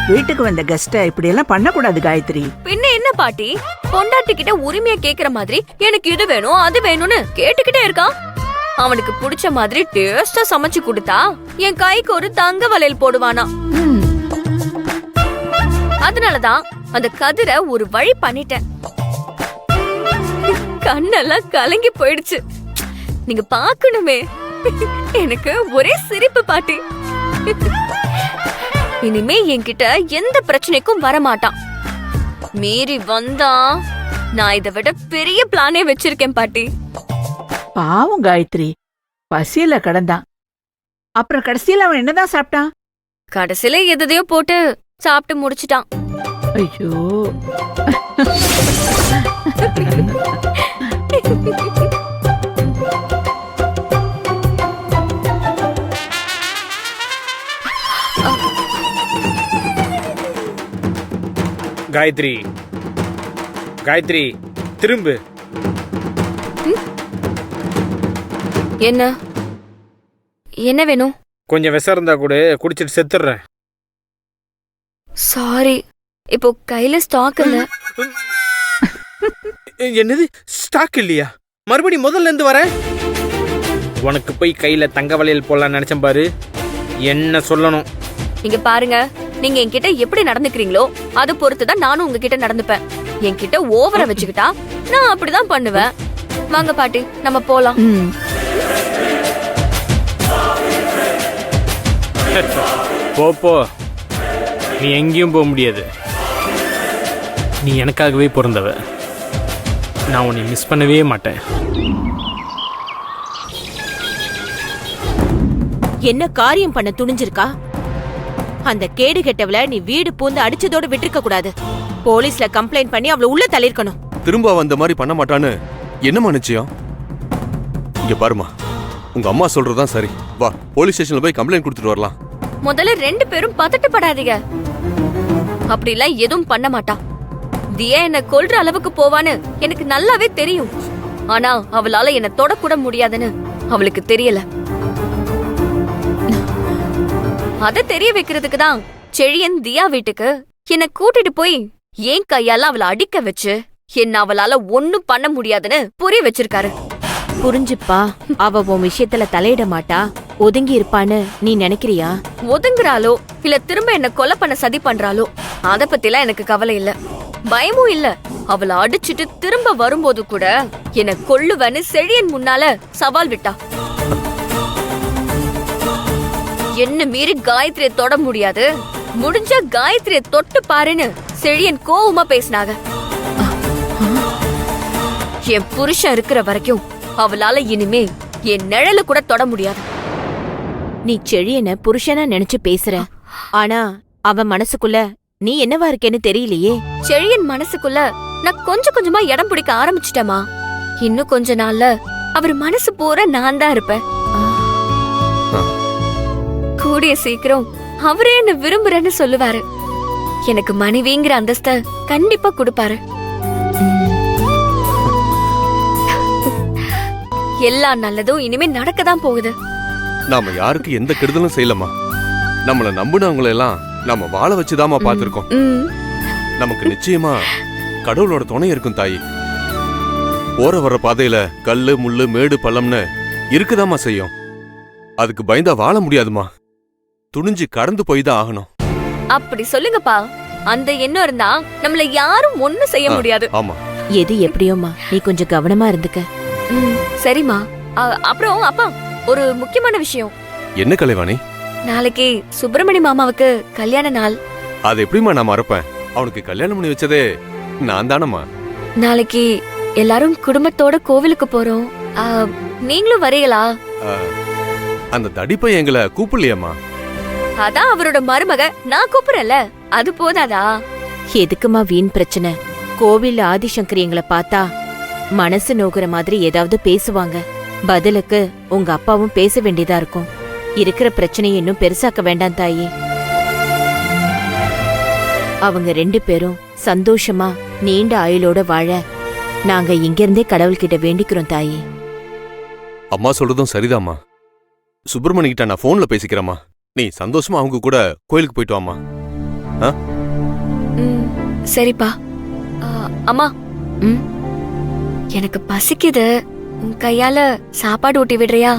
வீட்டுக்கு வந்த கெஸ்ட இப்படி எல்லாம் பண்ணக்கூடாது காயத்ரி. பின்ன என்ன பாட்டி, பொண்டாட்டி கிட்ட உரிமையா கேக்குற மாதிரி எனக்கு இது வேணும் அது வேணும்னு கேட்டுக்கிட்டே இருக்கான். அவனுக்கு பிடிச்ச மாதிரி டேஸ்டா சமைச்சு கொடுத்தா என் கைக்கு ஒரு தங்க வளையல் போடுவானா. அதனாலதான் அந்த கதிரை ஒரு வழி பண்ணிட்டேன். கண்ணெல்லாம் கலங்கி போயிடுச்சு. நீங்க பாக்கணுமே, எனக்கு ஒரே சிரிப்பு பாட்டி. இனிமே என்கிட்ட எந்த பிரச்சனைக்கும் வரமாட்டான். மீறி வந்தா நான் இதை விட பெரிய பிளானே வச்சிருக்கேன் பாட்டி. பாவம் காயத்ரி, பசியில கடந்தான். அப்புறம் கடைசியில அவன் என்னதான் சாப்பிட்டான்? கடைசியில எதையோ போட்டு சாப்பிட்டு முடிச்சிட்டான். ஐயோ, காயத்ரி, காயத்ரி திரும்பு. என்ன என்ன வேணும்? கொஞ்சம் விஷம் இருந்தா கூட குடிச்சிட்டு செத்துடுறேன். சாரி, இப்போ கையில ஸ்டாக் இல்ல. என்னது ஸ்டாக் இல்லையா? மறுபடியும் முதல்ல இருந்து வரேன். உனக்கு போய் கையில தங்க வளையல் போடலாம் நினைச்சேன் பாரு. என்ன சொல்லணும்? இங்க பாருங்க, நீங்க என்கிட்ட எப்படி நடந்துக்கிறீங்களோ அதை பொறுத்துதான் நானும் உங்ககிட்ட நடந்துப்பேன். என்கிட்ட ஓவரா வச்சுக்கிட்டா நான் அப்படிதான் பண்ணுவேன். வாங்க பாட்டி, நம்ம போலாம். போ, நீ எங்கேயும் போக முடியாது. நீ எனக்காகவே பிறந்தவ. நான் உன்னை மிஸ் பண்ணவே மாட்டேன். என்ன காரியம் பண்ண துணிஞ்சிருக்கா? அந்த கேடு கெட்டவள நீ வீடு பூந்து அடிச்சதோட விட்டுருக்க கூடாது. போலீஸ்ல கம்ப்ளைண்ட் பண்ணி அவளை உள்ள தள்ளிருக்கணும். திரும்ப வந்த மாதிரி பண்ண மாட்டான்னு என்னமா நிச்சயம்? இங்க பாருமா, உங்க அம்மா சொல்றதுதான் சரி. வா, போலீஸ் ஸ்டேஷன்ல போய் கம்ப்ளைண்ட் கொடுத்துட்டு வரலாம். முதல்ல 2 பேரும் பதட்டப்படாதீங்க. அப்படிலாம் எதுவும் பண்ண மாட்டா. தியா என்ன கொல்ற அளவுக்கு போவான்னு எனக்கு நல்லாவே தெரியும். ஆனா அவளால என்ன தொடக்கூட முடியாதுன்னு அவளுக்கு தெரியல. அத தெரிய வைக்கிறதுக்கு தான் செழியன் தியா வீட்டுக்கு என்ன கூட்டிட்டு போய் ஏன் கையால அவளை அடிக்க வச்சு என்ன அவளால ஒண்ணும் பண்ண முடியாதுன்னு புரிய வச்சிருக்காரு. புரிஞ்சுப்பா, அவ உன் விஷயத்துல தலையிட மாட்டா, ஒதுங்கி இருப்பான்னு நீ நினைக்கிறியா? ஒதுங்குறாளோ இல்ல திரும்ப என்ன கொலை பண்ண சதி பண்றாளோ அத பத்திலாம் எனக்கு கவலை இல்ல, பயமும் இல்ல. அவளை அடிச்சிட்டு திரும்ப வரும்போது கூட என்ன கொல்லுவன்னு செழியன் முன்னால சவால் விட்டா. என்ன மீறி காயத்ரிய தொட முடியாது, முடிஞ்சா காயத்ரிய தொட்டு பாருன்னு செழியன் கோவமா பேசினாங்க. என் புருஷன் இருக்கிற வரைக்கும் அவளால இனிமே என் நிழல கூட தொட முடியாது. நீ செழியன புருஷனா நினைச்சு பேசுற, ஆனா அவ மனசுக்குள்ள நீ என்னவா இருக்கேன்னு தெரியலையே. செழியன் மனசுக்குள்ள நான் கொஞ்சம் கொஞ்சமா இடம் பிடிக்க ஆரம்பிச்சிட்டேமா. இன்னும் கொஞ்ச நாள்ல அவர் மனசு பூரா நான் தான் இருப்பேன். கூடிய சீக்கிரம் அவரே என்ன விரும்புறேன்னு சொல்லுவாரு. எனக்கு மனைவிங்கிற அந்தஸ்த கண்டிப்பா கொடுப்பாரு. எல்லா நல்லதும் இனிமே நடக்கதான் போகுது. நாம யாருக்கு எந்த கெடுதலும் செய்யலமா. நம்மள நம்பினவங்களை எல்லாம் நம்ம வாழ வச்சுதாமா பாத்துருக்கோம். நமக்கு நிச்சயமா கடவுளோட துணை இருக்கும் தாயி. போற வர பாதையில கல்லு முள்ளு மேடு பள்ளம்னு இருக்குதாமா செய்யும். அதுக்கு பயந்தா வாழ முடியாதுமா. துணிஞ்சு கடந்து போய் தான் ஆகணும். அப்படி சொல்லுங்கப்பா. அந்த எண்ணம் இருந்தா நம்மள யாரும் ஒண்ணும் செய்ய முடியாது. ஆமா, எது எப்படியோமா, நீ கொஞ்சம் கவனமா இருந்துக்க. சரிம்மா. அப்புறம் அப்பா, ஒரு முக்கியமான விஷயம். என்ன கலைவாணி? நாளைக்கு சுப்பிரமணி மாமாவுக்கு கல்யாண நாள். அது எப்படிமா நான் மறப்பேன்? அவனுக்கு கல்யாணம் பண்ணி வச்சதே நான் தானம்மா. நாளைக்கு எல்லாரும் குடும்பத்தோட கோவிலுக்கு போறோம். நீங்களும் வரீங்களா? அந்த தடிப்பை எங்களை கூப்பிடலையம்மா. அதான் அவரோட மருமக நான் கூப்பிடல, அது போதாதா? எதுக்குமா வீண் பிரச்சனை? கோவில்ல ஆதிசங்கர் எங்களை பார்த்தா மனசு நோகுற மாதிரி ஏதாவது பேசுவாங்க. பதிலுக்கு உங்க அப்பாவும் பேச வேண்டியதா இருக்கும். இருக்கிற பிரச்சனையை இன்னும் பெருசாக்க வேண்டாம் தாயே. அவங்க 2 பேரும் சந்தோஷமா நீண்ட ஆயுளோட வாழ நாங்க இங்கிருந்தே கடவுள்கிட்ட வேண்டிக்கிறோம் தாயே. அம்மா சொல்றதும் சரிதாம்மா. சுப்பிரமணி கிட்ட நான் போன்ல பேசிக்கிறேம்மா. நீ சந்தோஷமா அவங்க கூட கோயிலுக்கு போயிட்டு வாமா. ஆ? ம், சரிப்பா. அம்மா, ம் எனக்கு பசிக்குது. உன் கையால சாப்பாடு ஊட்டி விடுறியா?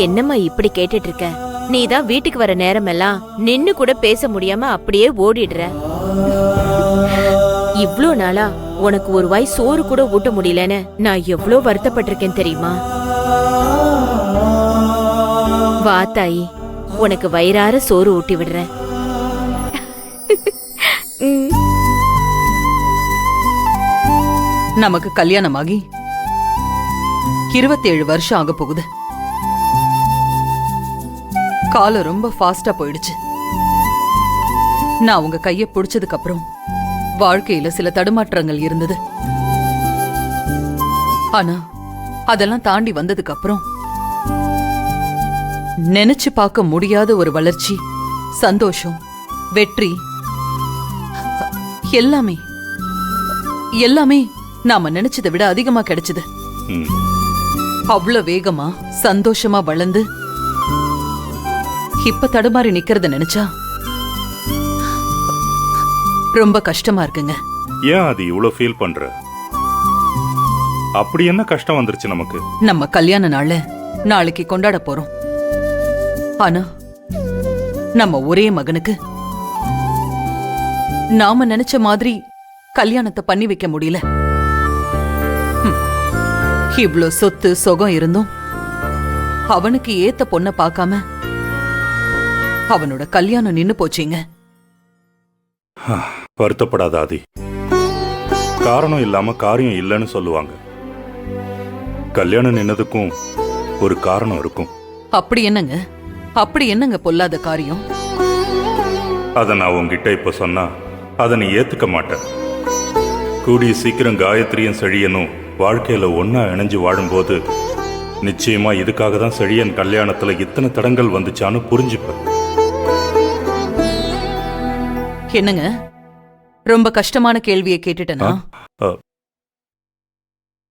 என்னம்மா இப்படி கேட்டுட்டு இருக்க? நீதான் வீட்டுக்கு வர நேரமெல்லாம் நின்னு கூட பேச முடியாம அப்படியே ஓடிடுற. இவ்ளோ நாளா உனக்கு ஒரு வாய் சோறு கூட ஊட்ட முடியலன்னு நான் எவ்ளோ வருத்தப்பட்டிருக்கேன் தெரியுமா? வா தாயி, உனக்கு வயிறார சோறு ஊட்டி விடுறேன். ம், நமக்கு கல்யாணமாகி 27 வருஷம் ஆக போகுது. காலம் ரொம்ப ஃபாஸ்டா போயிடுச்சு. நான் உங்க கைய பிடிச்சதுக்கு அப்புறம் வாழ்க்கையில சில தடுமாற்றங்கள் இருந்தது. ஆனா அதெல்லாம் தாண்டி வந்ததுக்கு அப்புறம் நினைச்சு பார்க்க முடியாத ஒரு வளர்ச்சி, சந்தோஷம், வெற்றி, எல்லாமே எல்லாமே நாம நினைச்சதை விட அதிகமா கிடைச்சது. அவ்வளவு வேகமா சந்தோஷமா வளர்ந்து இப்ப தடுமாறி நிக்கிறத நினைச்சா ரொம்ப கஷ்டமா இருக்குங்க. ஏன் அது இவ்வளவு ஃபீல் பண்ற? அப்படி என்ன கஷ்டம் வந்துருச்சு நமக்கு? நம்ம கல்யாண நாள நாளைக்கு கொண்டாட போறோம். ஆனா நம்ம ஒரே மகனுக்கு நாம நினைச்ச மாதிரி கல்யாணத்தை பண்ணி வைக்க முடியல. இவ்ளோ சொத்து சொகம் இருந்தும் அவனுக்கு ஏத்த பொண்ண பார்க்காம அவனோட கல்யாணம் நின்னு போச்சீங்க. வருத்தப்படாத ஆதி. காரணம் இல்லாம காரியம் இல்லைன்னு சொல்லுவாங்க. கல்யாணம் நின்னதுக்கும் ஒரு காரணம் இருக்கும். அப்படி என்னங்க? அப்படி என்னங்க பொல்லாத காரியம்? அத நான் உன்கிட்ட இப்ப சொன்னா அதை நீ ஏத்துக்க மாட்ட. கூடிய சீக்கிரம் காயத்ரியும் செழியனும் வாழ்க்கையில ஒன்னா இணைஞ்சு வாழும்போது நிச்சயமா இதுக்காக தான் செழியன் கல்யாணத்துல இத்தனை தடங்கள் வந்துச்சான்னு புரிஞ்சுப்ப. என்னங்க, ரொம்ப கஷ்டமான கேள்வியை கேட்டுட்டேனா?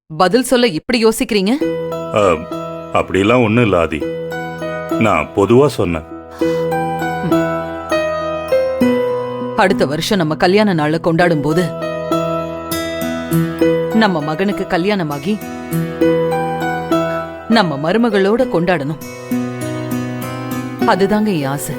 பதில் சொல்ல இப்படி யோசிக்கிறீங்க? அப்படிலாம் ஒண்ணும் இல்ல ஆதி. நான் பொதுவா சொன்னேன். அடுத்த வருஷம் நம்ம கல்யாண நாள கொண்டாடும் போது நம்ம மகனுக்கு கல்யாணமாகி நம்ம மருமகளோட கொண்டாடணும். அதுதாங்க என் ஆசை.